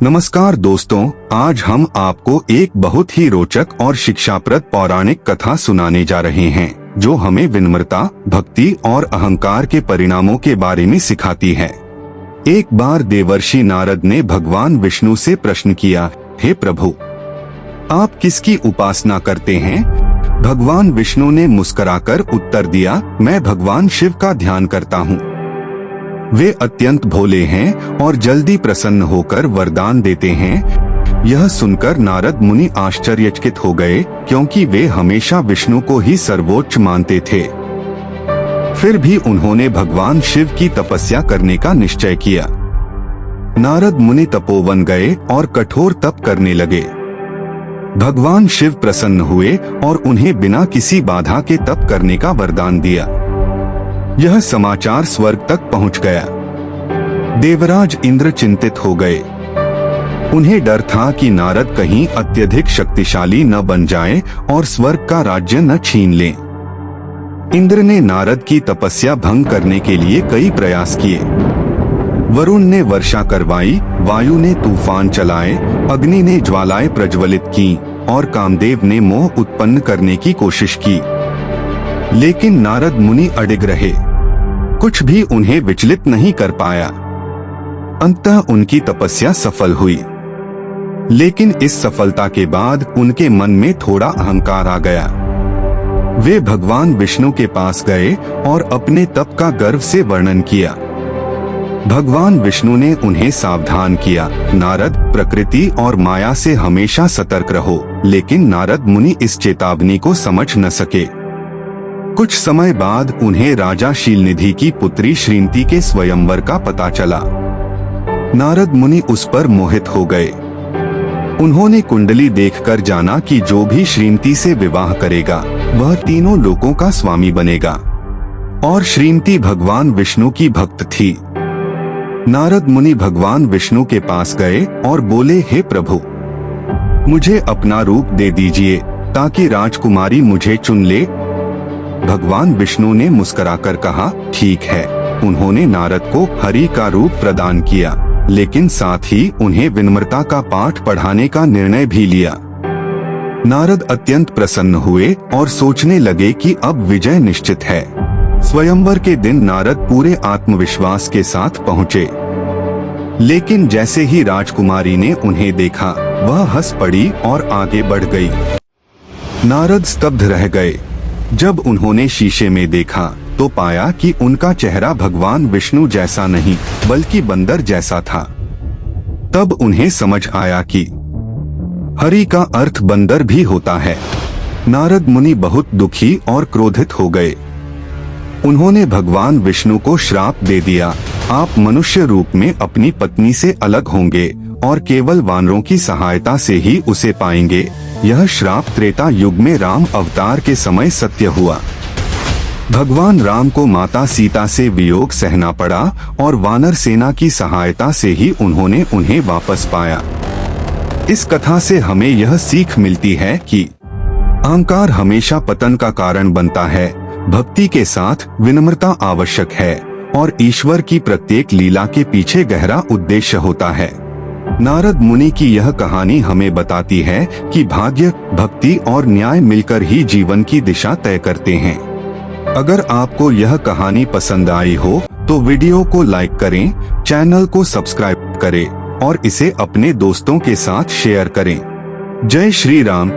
नमस्कार दोस्तों, आज हम आपको एक बहुत ही रोचक और शिक्षाप्रद पौराणिक कथा सुनाने जा रहे हैं जो हमें विनम्रता, भक्ति और अहंकार के परिणामों के बारे में सिखाती है। एक बार देवर्षि नारद ने भगवान विष्णु से प्रश्न किया, हे प्रभु, आप किसकी उपासना करते हैं? भगवान विष्णु ने मुस्कुराकर उत्तर दिया, मैं भगवान शिव का ध्यान करता हूँ। वे अत्यंत भोले हैं और जल्दी प्रसन्न होकर वरदान देते हैं। यह सुनकर नारद मुनि आश्चर्यचकित हो गए, क्योंकि वे हमेशा विष्णु को ही सर्वोच्च मानते थे। फिर भी उन्होंने भगवान शिव की तपस्या करने का निश्चय किया। नारद मुनि तपोवन गए और कठोर तप करने लगे। भगवान शिव प्रसन्न हुए और उन्हें बिना किसी बाधा के तप करने का वरदान दिया। यह समाचार स्वर्ग तक पहुंच गया। देवराज इंद्र चिंतित हो गए। उन्हें डर था कि नारद कहीं अत्यधिक शक्तिशाली न बन जाएं और स्वर्ग का राज्य न छीन लें। इंद्र ने नारद की तपस्या भंग करने के लिए कई प्रयास किए। वरुण ने वर्षा करवाई, वायु ने तूफान चलाए, अग्नि ने ज्वालाएं प्रज्वलित की और कामदेव ने मोह उत्पन्न करने की कोशिश की। लेकिन नारद मुनि अडिग रहे। कुछ भी उन्हें विचलित नहीं कर पाया। अंततः उनकी तपस्या सफल हुई। लेकिन इस सफलता के बाद उनके मन में थोड़ा अहंकार आ गया। वे भगवान विष्णु के पास गए और अपने तप का गर्व से वर्णन किया। भगवान विष्णु ने उन्हें सावधान किया, नारद, प्रकृति और माया से हमेशा सतर्क रहो। लेकिन नारद मुनि इस चेतावनी को समझ न सके। कुछ समय बाद उन्हें राजा शीलनिधि की पुत्री श्रीमती के स्वयंवर का पता चला। नारद मुनि उस पर मोहित हो गए। उन्होंने कुंडली देखकर जाना कि जो भी श्रीमती से विवाह करेगा वह तीनों लोकों का स्वामी बनेगा। और श्रीमती भगवान विष्णु की भक्त थी। नारद मुनि भगवान विष्णु के पास गए और बोले, हे प्रभु, मुझे अपना रूप दे दीजिए ताकि राजकुमारी मुझे चुन ले। भगवान विष्णु ने मुस्कुराकर कहा, ठीक है। उन्होंने नारद को हरि का रूप प्रदान किया, लेकिन साथ ही उन्हें विनम्रता का पाठ पढ़ाने का निर्णय भी लिया। नारद अत्यंत प्रसन्न हुए और सोचने लगे कि अब विजय निश्चित है। स्वयंवर के दिन नारद पूरे आत्मविश्वास के साथ पहुँचे। लेकिन जैसे ही राजकुमारी ने उन्हें देखा, वह हंस पड़ी और आगे बढ़ गई। नारद स्तब्ध रह गए। जब उन्होंने शीशे में देखा तो पाया कि उनका चेहरा भगवान विष्णु जैसा नहीं बल्कि बंदर जैसा था। तब उन्हें समझ आया कि हरि का अर्थ बंदर भी होता है। नारद मुनि बहुत दुखी और क्रोधित हो गए। उन्होंने भगवान विष्णु को श्राप दे दिया, आप मनुष्य रूप में अपनी पत्नी से अलग होंगे और केवल वानरों की सहायता से ही उसे पाएंगे। यह श्राप त्रेता युग में राम अवतार के समय सत्य हुआ। भगवान राम को माता सीता से वियोग सहना पड़ा और वानर सेना की सहायता से ही उन्होंने उन्हें वापस पाया। इस कथा से हमें यह सीख मिलती है कि अहंकार हमेशा पतन का कारण बनता है। भक्ति के साथ विनम्रता आवश्यक है और ईश्वर की प्रत्येक लीला के पीछे गहरा उद्देश्य होता है। नारद मुनि की यह कहानी हमें बताती है कि भाग्य, भक्ति और न्याय मिलकर ही जीवन की दिशा तय करते हैं। अगर आपको यह कहानी पसंद आई हो तो वीडियो को लाइक करें, चैनल को सब्सक्राइब करें और इसे अपने दोस्तों के साथ शेयर करें। जय श्री राम।